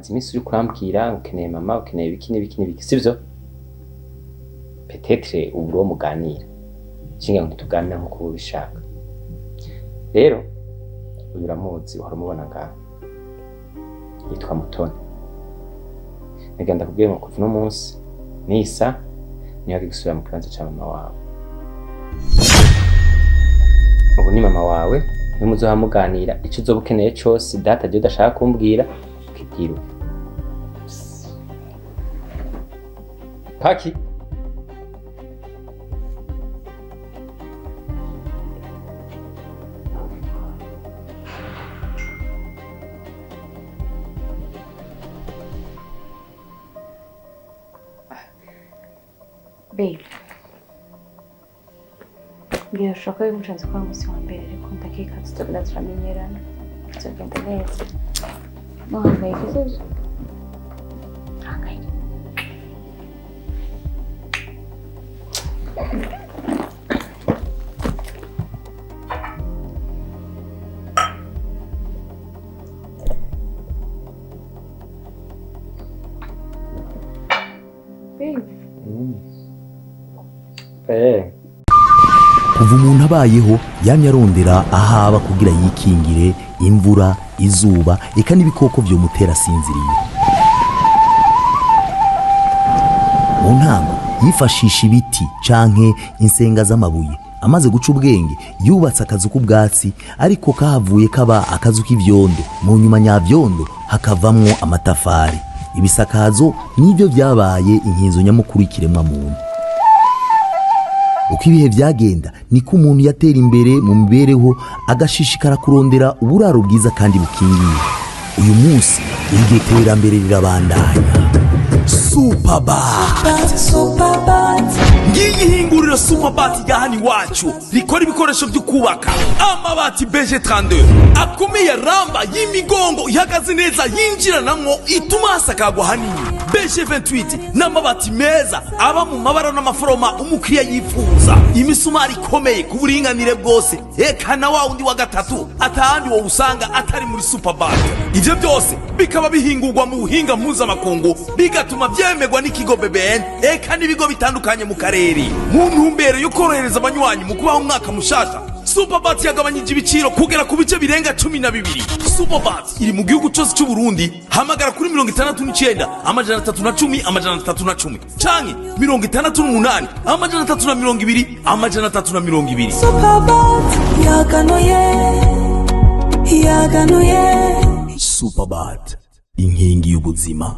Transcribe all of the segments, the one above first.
umaze iminsi uri kurambwira ukeneye mama ukeneye ibiki sivyo peut-être uburo muganira cinga ngo tuganira nkuko ubishaka rero uyu uramuzi uhora umubona ngaho yitwa Mutoni nigenda kubwiye ngo kuva no munsi nisa niyo agisubira mu kibanza cya mama wawe ubu ni mama wawe ni muzoha muganira icyo uzoba ukeneye cyose data je udashaka kumbwira ukibwira Paki Babe, birashoboka yuko nshatse gukora umunsi wa mbere ariko ndakeka tutagenda turamenyerana tuzagenda neza ntuhangayike sibyo ntahangayike kuva umuntu abayeho yamye arondera ahaba kugira yikingire imvura izuba eka n'ibikoko vyomutera asinziriye mu ntango yifashisha ibiti canke insenga z'amabuye amaze guca ubwenge yubatse akazu k'ubwatsi ariko kahavuye kaba akazu k'ivyondo mu nyuma nyavyondo hakavamwo amatafari ibisakazo nivyo vyabaye inkinzo nyamukuru y'ikiremwa muntu uko ibihe vyagenda niko umuntu yatera imbere mu mibereho agashishikara kurondera uburaro bwiza kandi bukingiye uyu munsi iryo terambere rirabandanya Superbat ngiyihingurira Superbat gahani wacu rikora ibikoresho byo kubaka amabati BG32 akomeye ramba y'imigongo ihagaze neza yinjiranamwo ituma hasakagwa hanini BG28 n'amabati meza aba mu mabara n'amaforoma umukiriya yifuza imisumari ikomeye ku buringanire bwose eka na wa undi wa gatatu atahandi wo usanga atari muri Superbat ivyo byose bikaba bihingurwa mu buhinga mpuzamakungu bigatuma vyemegwa n'ikigo BBN eka n'ibigo bitandukanye mu karere mu ntumbero yo korohereza abanywanyi mu kubaho umwaka mushasha Superbat yagabanyije ibiciro kugera ku bice birenga 12 Superbat iri mu gihugu cyose cy'u Burundi hamagara kuri 69 amajana 310 amajana 310 canke 68 amajana 320 amajana 320 Superbat yaganuye Superbat inkingi y'ubuzima.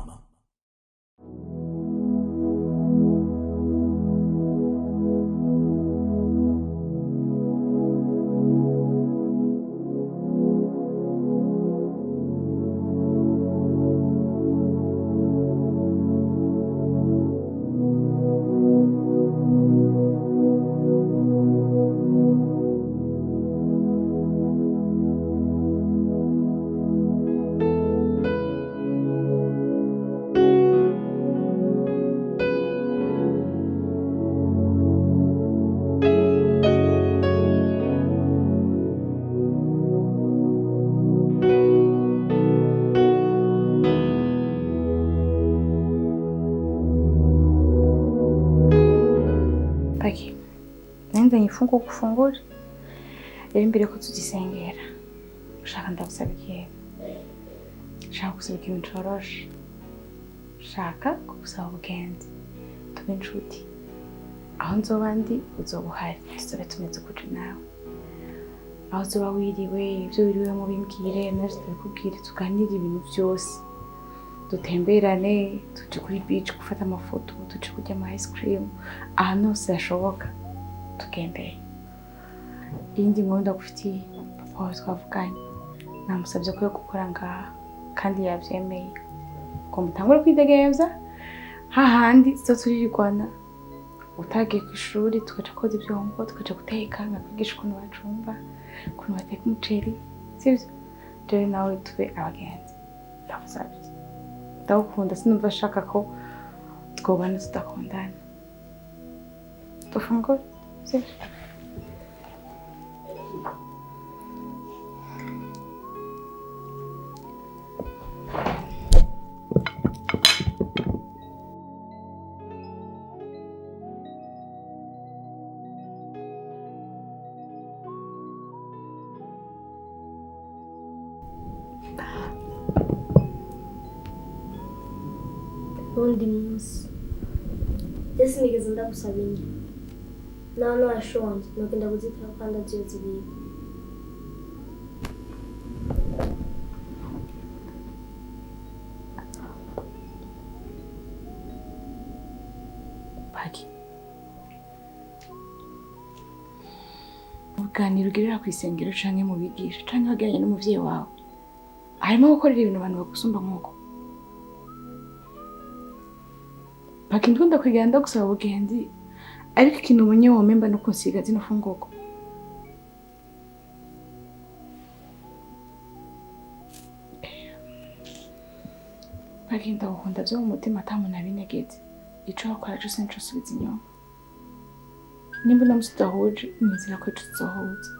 Paki, nenda nifungo kufungura rero imbere ko tugisengera ushaka ndagusaba ikintu ushaka gusaba ikintu coroshe ushaka gusaba ubugenzi tube inshuti aho nzoba ndi uzoba uhari tuzobe tumeze kuja nawe aho uzoba wiriwe ibyo wiriwemo bimbwire navyo tubikubwire tuganire ibintu byose dutemberane tuje kuri beach gufata amafoto tuje kurya ama ice cream ahantu hose hashoboka tugendeye iyindi nkuru ndagufitiye papa wawe twavuganye namusabye ko yo gukora ngaha kandi yavyemeye ngo mutangure kwidegemvya hahandi turirirwana utagiye ku ishuri tukaja koza ivyombo tukaja guteka nkakwigisha ukuntu bacumba ukuntu bateka umuceri sivyo rero nawe tube abagenzi ndagusabye ndagukunda sinumva ashaka ko twobana tudakundana tufungure sivyo n'undi munsi je sinigeze ndagusaba indya nawe washonje nogenda kuzitira kandi aziyo zibiri Paki uganira ugirira ku isengero canke mu bigisha canke wagiranye n'umuvyeyi wawe harimo gukorera ibintu abantu bagusumba nk'uko Paki ndikunda kwigana ndagusaba ubugenzi ariko ikintu ubonye womemba no kunsiga zino fungurwa Paki ndagukunda vyo mu mutima atamuntu abinegetse ico wakora cose nico subiza inyuma nimba unamusi tudahuje nizera ko tuzohuza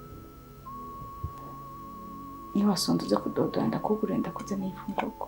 niba wasonza uze kudodora ndakugurira ndakuzaniye ifungurwa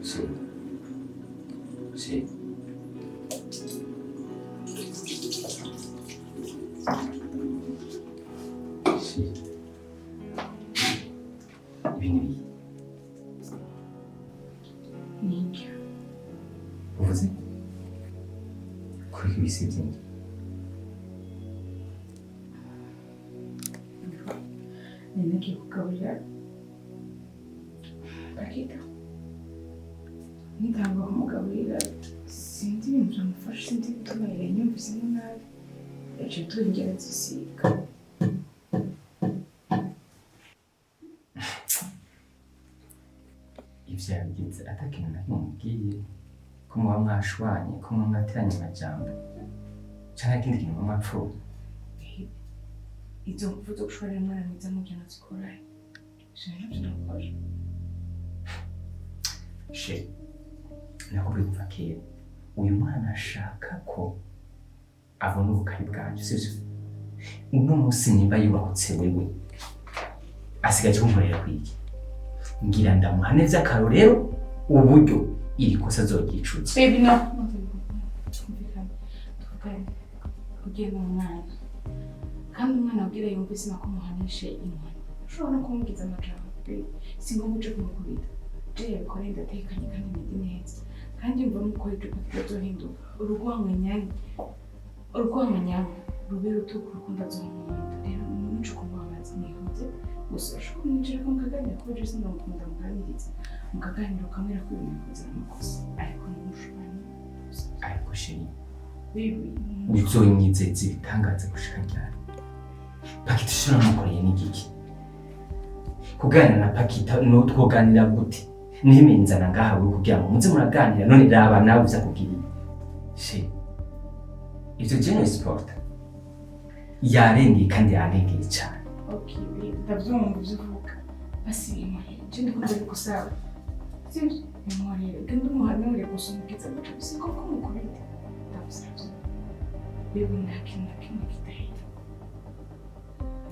Sí. Sí. Ibintu nibyo uvuze kuri ibisibye ninagiye kugaburira Pakita nitanga kumugaburira sinzi ibintu byamufasha sinzi bituma yanyumvisemo nabi yaciye turengera zisiga ivyo yabigize atakintu na kimwe mubwiye ko muba mwashwanye ko muba mwateranye amajambo canke ikindi kintu muba mwapfuye izo mvu zo gushorera umwana mwiza mu bintu zikoraye ivyo navyo nakora she nakubwiye kuva kera uyu mwana ashaka ko abona ubukari bwanje sivyo uno musi nimba yubahutse wewe asigaje kunkorera kwiki ngira ndamuha neza akarorero uburyo iri kosa azoryicuza baby no ugenda umwana kandi umwana abwira yumvise nako muhanishe inkoni ushobora no kumubwiza amajambo si ngombwa uje kumukubita je yabikoreye ndatekanye kandi meze neza kandi mva mukora ibyo kitazohinduka urwanganyanga rube rutuku urukundo azomuhunda rero n'umuco kunywa amazi nihuse gusa ushobora kumwinjira ko mukaganira ko uje sindamukunda muganiriza mukaganira ukamera ko ibintu bikoze amakosa ariko n'umushwanya ariko sheri baby uzonyizeza ibitangaza gushika ryari Pakita ishobora mukoreye n'igiki kuganira na Pakita no twoganira gute nimenzana ngahawe kugira ngo muze muraganira none raba nawe uza kubwira she ivyo geno sport yarengeye kandi yarengeye cyane okay ndavyumva uvuga basi je ndikunda gusaba Sibyo? Nimwarebe kandi umuhanure gusumbukiza gutabise koko mukubite. Ndabusabye. Bego nta kintu na kimwe kidahita.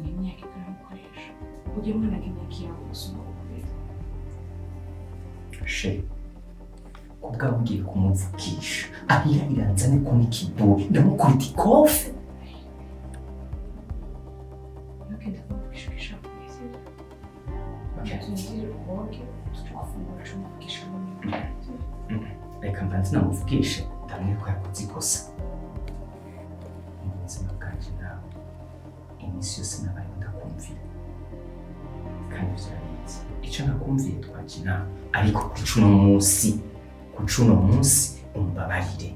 Ni imyaka ikaramukoresha. Ujye mwana k'imyaka yawe gusumbukiza. She kubwa ugiye kumuvukisha ahira iranzane ko nikiburi ndamukubita ikofe Nakenda kumuvukisha kwese. Tunzire uwoge tukafungura kumuvukisha n'umwe. reka mbanze namuvukishe ndamwe ko yakoze ikosa mu buzima bwanjye nawe iminsi yose nabaye ndakumvira kandi byaretse icyo nakumviye twakina ariko kucuno munsi umbabarire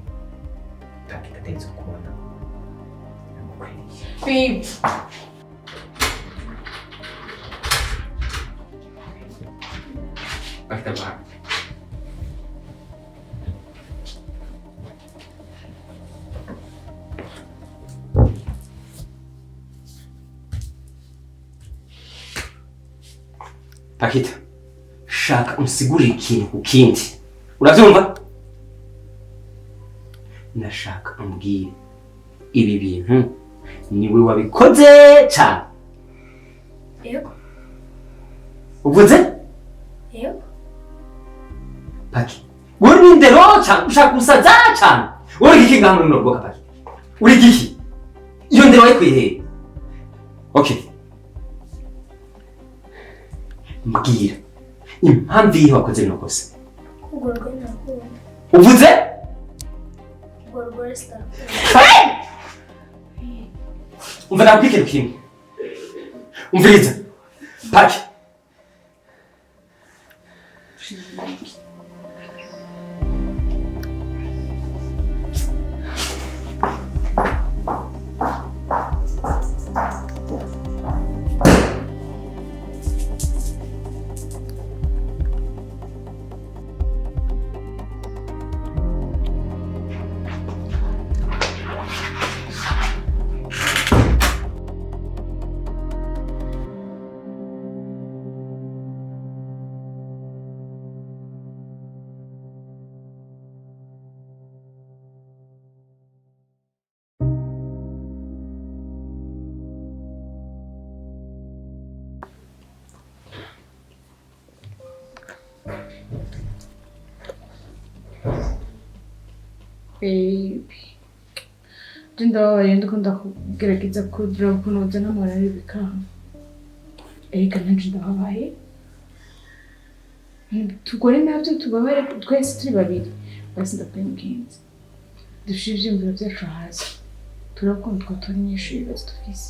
Pakita ategetse kubona namukwiriye Babe. Pakita ba Pakita shaka unsigurire ikintu ku kindi urabyumva nashaka umbwire ibi bintu niwe wabikoze cyane Yego. uvuze Yego. Paki uri n'indero cyane ushaka gusaza cyane uri iki ngaho muri rwoka Paki uri iki iyo ndero wayikuye he okay mbwira impamvu iyi wakoze bino kosa Kugorwa nakubona. uvuze Kugorwa star. umva nakubwira kimwe umviriza Paki Baby. Ndababaye ndikunda kugerageza kugira ukuntu uzana amara y'ibikanga. Ega nanje ndababaye. Tugore nabyo tubabare twese turi babiri. Basi ndakwiye mugenzi. Dushije ivyumviro byacu hasi. Turakunda twatora inyishu y'ibibazo dufise.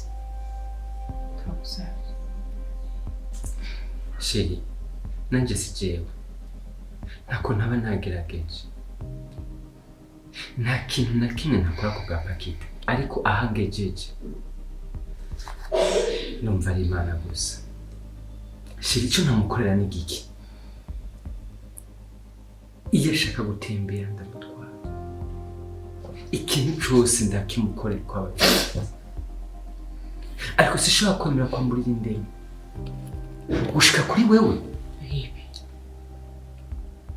Turagusabye. Sheri nanjye si jewe ntako ntaba nagerageje nta kintu na kimwe nakora ku bwa Pakita ariko aha ngejeje numva ari Imana gusa Sheri icyo ntamukorera ni giki iyo ashaka gutembera ndamutwara ikintu cyose ndakimukorera kwa Pakita ariko sishobora kwemera kwamburira indero gushika kuri wewe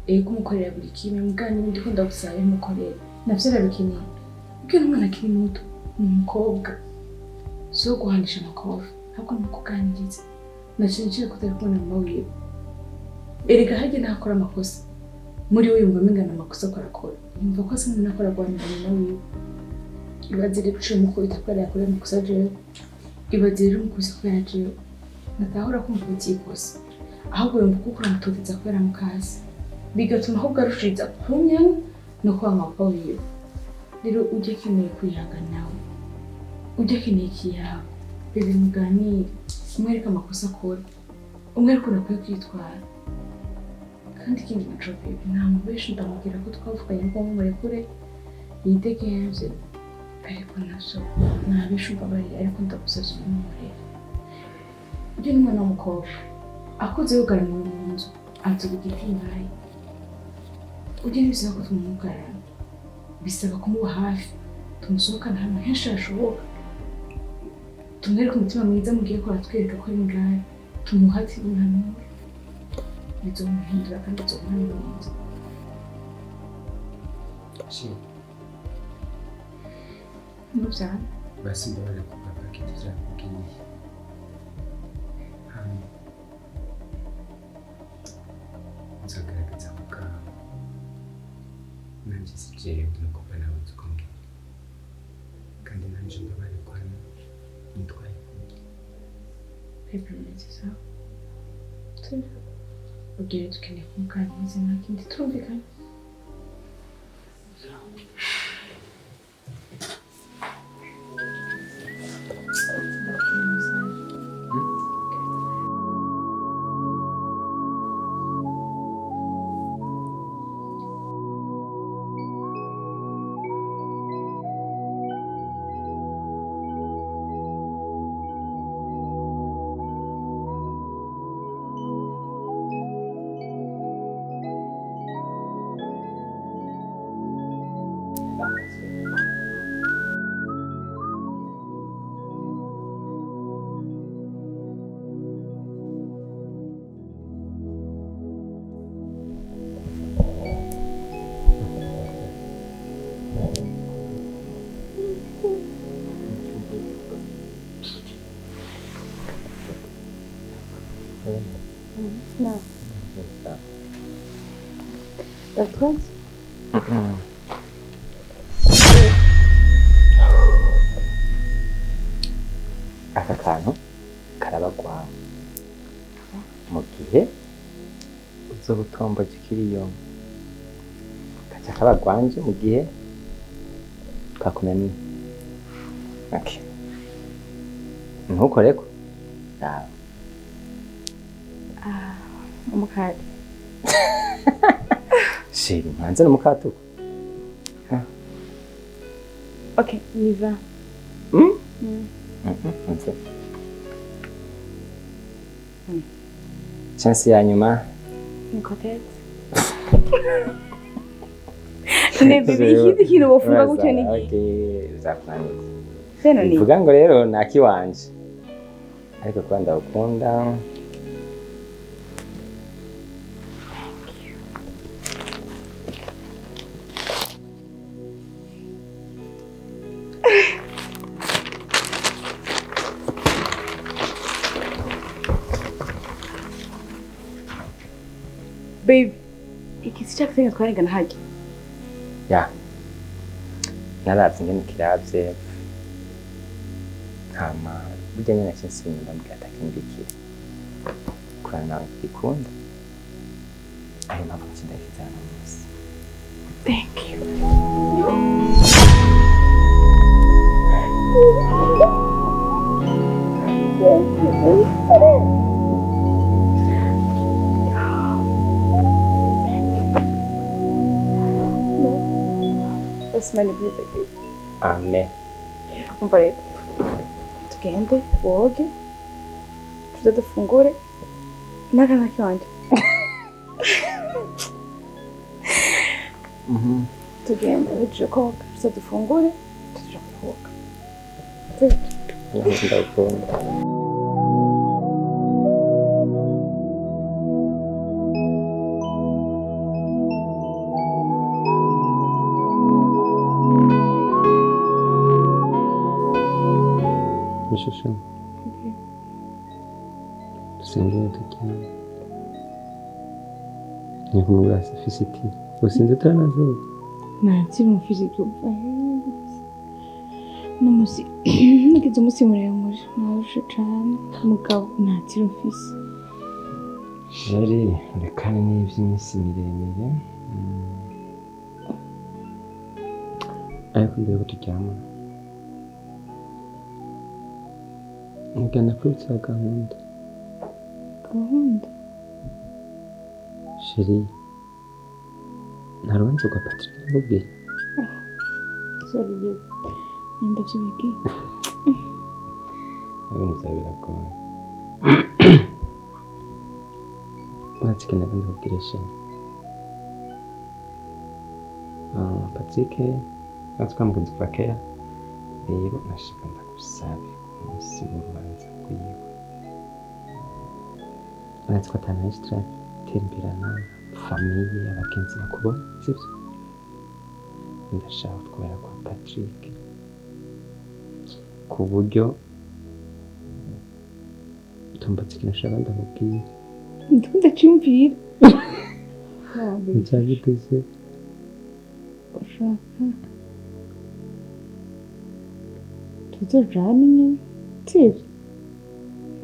ego umukorera buri kimwe mugani ndikunda gusaba umukorera navyo arabikeneye ubwo umwana akiri muto ni umukobwa so guhanisha amakofi ntabwo nukuganiriza nashinjije kutari kubona mama wiwe erega hajye nakora amakosa muri we yumva mengana amakosa ko arakora yumva ko asa n'umuntu akora guhanira mama wiwe ibaze rero uciye umukubita kubera yakoreye amakosa jewe ibaze rero umukubise kubera jewe natahora kumva ikikosa ahubwo yumva ko ukora mutoteza kubera mukazi bigatuma ahubwo arushiriza kunyanga no kwanga papa wiwe rero ujye keneye kwihangana nawe ujye keneye kiyawe bebe muganire umwereka amakosa akora umwereka ukuntu akwiye kwitwara kandi ikindi naco bebe nta muntu benshi ndamubwira ko twavuganye ngo murekure yidegenze ariko navyo nta benshi mbabarira ariko ndagusavye umurere ujye n'umwana w'umukobwa akoze yugaraniwe mu nzu anzugira imbaye ujye n'ibisaba ko tumumugarana bisaba kumuba hafi tumusohokana ahantu henshi hashoboka tumwereke umutima mwiza mugiye ko aratwereka ko ari ngahe tumuhatire impanuro bizomuhindura kandi bizomuhindura. Shit. Mubyara. Basi ndabona ko Pakita cyakubwiye. Nzagaragaza ko nanjye sijewe n'umukobwa nawe tukumwe. Kandi nanjye ndabarekwa nitwaye. Pepe neza. Ugiye tukeneye kumuganiriza nta kindi turumvikanye. No. That's good. Aka kantu karabagwa mu gihe uzoba utomboje ikiriyo kaca kabagwanje mu gihe kakunaniye. Okay. Ntukoreko? Yawe. Umukadi. Sheri, mwanze n'umukatuko. Okay, niva. Chance ya nyuma. Nikotete. Nebe ikindi kintu bofunga gutyo ni iki? Okay, zafananiza. Seno ni. Vuga ngo rero nakiwanje. Ariko kwa ndakunda. Babe, ikisi cyakutenya twarengana haje. Ya. Naravye ngene kiravye. Hama burya nyene kinsinda ndambwira atakimbikira. Kurana nawe ikunda. Ayo mpamvu kindakizana musi. Thank you. Mani byiza byiza. Amen. Umva rero tugende woge tuze dufungure n'akana kanje. Tugende tuje koga tuze dufungure tuje koga. Ndakunda. Shusho. Tusengere tukiana. Nikumura sufisiti. Usinze turanaze. Nati mufiziki uva. Numusi. Nikizo musi muremure. Narusha cyane. Mugabo nati mufisi. Yari rekane n'ivy'imisi miremire. Ariko mbere ko turyama. Ngana kwitsa gahunda. Gahunda? Sheri, narubanza kwa Patrick n'ubwiye. Sorry, babe. Ndavyibagiye. Nzabira ko. Natsikana ndabwira Sheri. Patrick, natwamugenzi kwa kera. Rero nashaka ndagusabe. Umunsi w'urubanza rwiwe. Uretse ko atanahisitira gutemberana famiye abagenzi bakubona sibyo ndashaka kubera kwa Patrick ku buryo tumbatse ikintu nshaka ndamubwira ndacyumvira ncyagiteze ushaka tuzojana nyine sibyo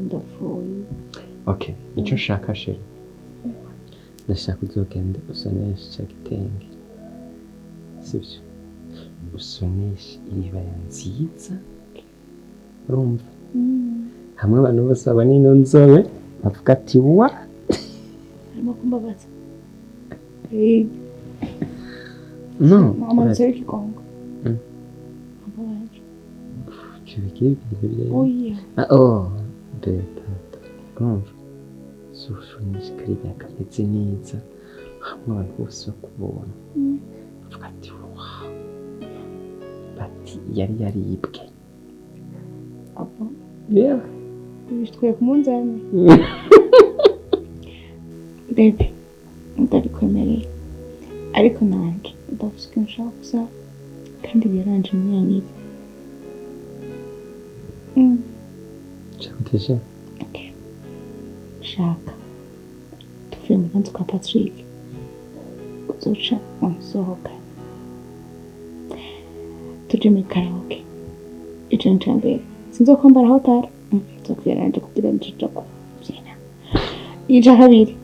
ndapfuye okay icyo nshaka sheri ndashaka uzogende usoneshe cya gitenge sibyo usoneshe iribaya nziza urumva hamwe abantu bose babona ino nzobe bavuga ati wa harimo kumbabaza no amanzi y'ikigongo kibikiri bibiri oya beta urumva usoneshe kariya kameze neza hamwe abantu bose bakubona bavuga ati wa bati yari yaribwe abo yeah bishitwe ku munzani baby ndabikwemereye ariko nanjye ndavuze ko nshaka kuza kandi biranje mwenyine cyangwa okay shaka tuvuye mu kanzu ka Patrick uzoca unsohoka tuje muri karaoke icyo ncambere sinzokwambara hotara nzokwiranje kugira nje kubyina ija kabiri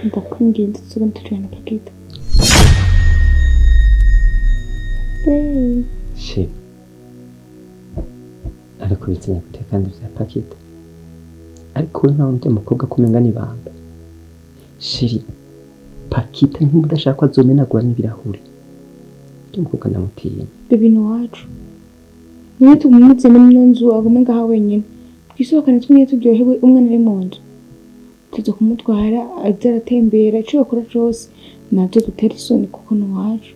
ndakwinginze tuzogenda tujyana na Pakita she ariko bitinya gute kandi bya Pakita ariko we nta wundi mukobwa kumenga n'ibanga sheri Pakita nk'udashaka ko azomenagura n'ibirahuri cyo mukobwa ndamutinya bibino wacu niyo tumumutse muri nzu agume ngaha wenyine twisohokane twinye turyohewe umwana ari mu nzu tuzo kumutwara azaratembera icyo yakora cyose nabyo dutera isoni kuko ni wacu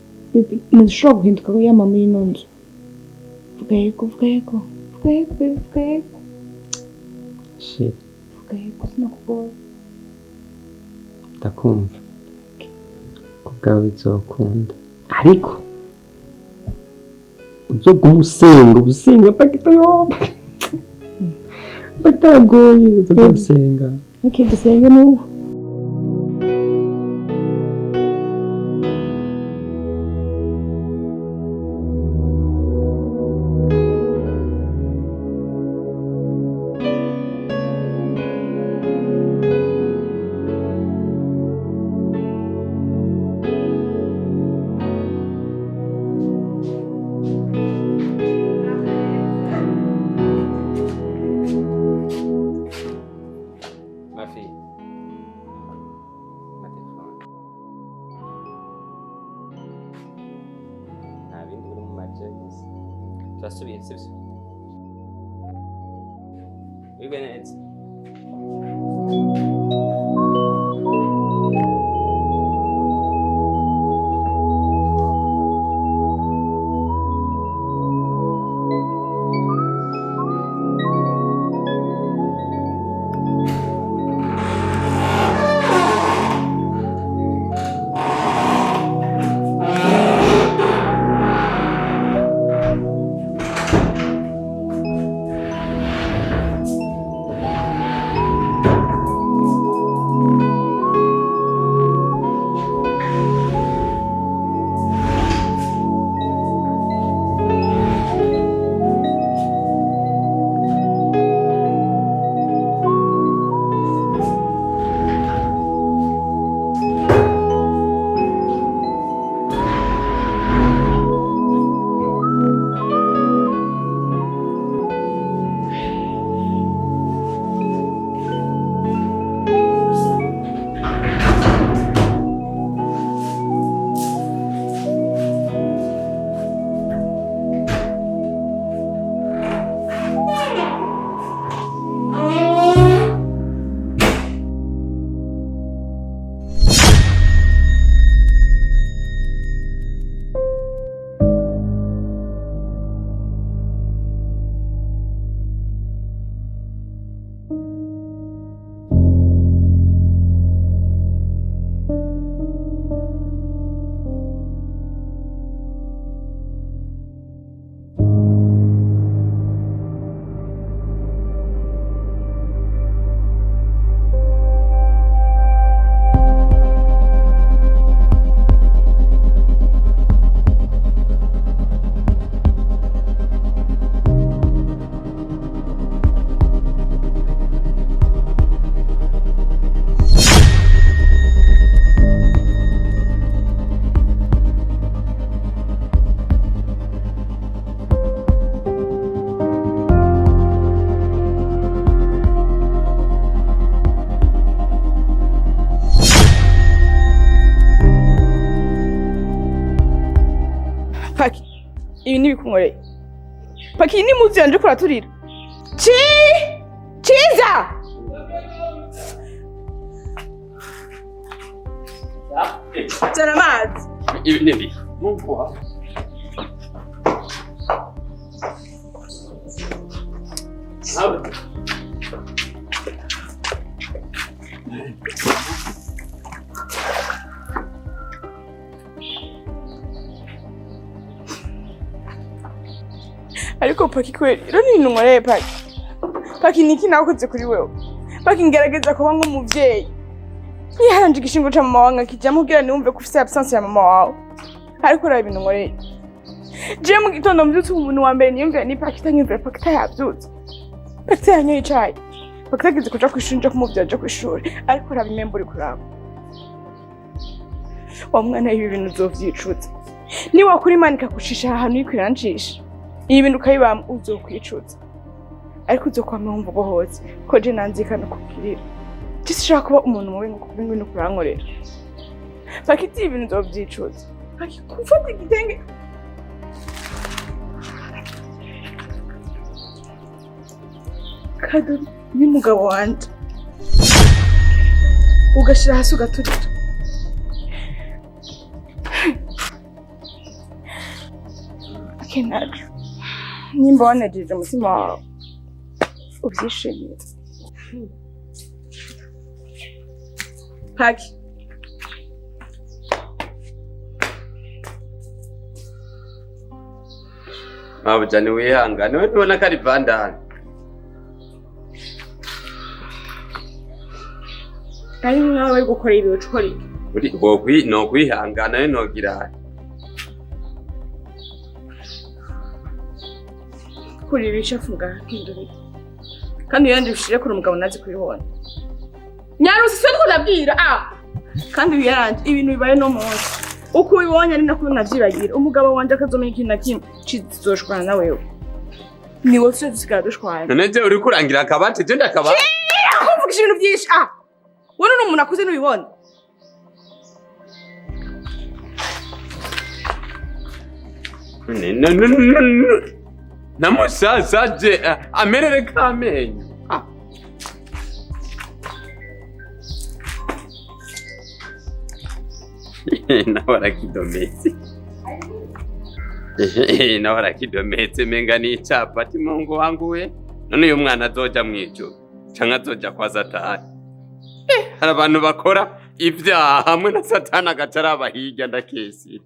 ntushobora guhinduka ko yama muri ino nzu vuga yego sheri vuga yego sinakubona ndakumva ko bwawe bizokunda ariko uzoguma usenga Pakita yoba batagoye uzoguma usenga okay dusenge n'ubu turasubiye sibyo wiga neza Paki, ibi nibikunkoreye. Paki ni muzi yanje kuraturira. Chiza! Zana amazi. Ibi nibi. Mungu. Ariko Paki kweli, iro ni ibintu nkoreye Paki. Paki niki nakoze kuri wewe? Paki ngerageza kuba nk'umuvyeyi. Nihanje igishingo ca mama wange kijamwe kugira niwumve ko ufise absence ya mama wawe. Ariko raba ibintu nkoreye. Je mu gitondo mbyutse umuntu wa mbere niyumvira ni Pakita nyumvira Pakita yavyutse. Pakita yanyoye icayi. Pakita agize kuja kw'ishuri nje kumuvya aje kw'ishuri. Ariko raba imembo uri kuraba. Wa mwana ibi bintu uzovyicuza. Ni wakuri Imana ikagucisha ahantu ikwirancisha. Ibi bintu ukabibama uzokwicuza. Ariko uzokwama wumva ubohotse ko je nanzikana kukubwirira. Sinshaka kuba umuntu mubi ngo kubingo no kurankorera. Pakita ibi bintu uzovyicuza. Paki kufata igitenge. Kado ni mugabo wanje. Ugashira hasi ugaturira. Akenaje. Nimba wanejeje umutima wawe. Ubyishimiye. Paki. Mabujani wihangane we tubona ko ari bandana. Ari mwawe gukora ibi ucukora. Uri no kwihangana we nogira. Kuri bishafunga kinduri. Kandi yandi ushire kuri umugabo nazi kwihona. Nyarusi se ndabwira kandi uyaranje ibintu bibaye no munsi. Uko ubibonye ari nako navyibagira. Umugabo wanje akazomenya ikintu na kimwe kizoshwana na wewe. Ni wowe tusigara dushwana. None je uri kurangira akabati je ndakabati. Kuvuga ibintu byinshi wowe n'umuntu akuze n'ubibona. Namusaza je amerere kamenyo. Nawe arakidometse menga ni icapati mungu wangu we. None uyu mwana azoja mwijuru canke azoja kwa Satani. Hari abantu bakora ivyaha hamwe na Satani agaca araba hirya ndakesi.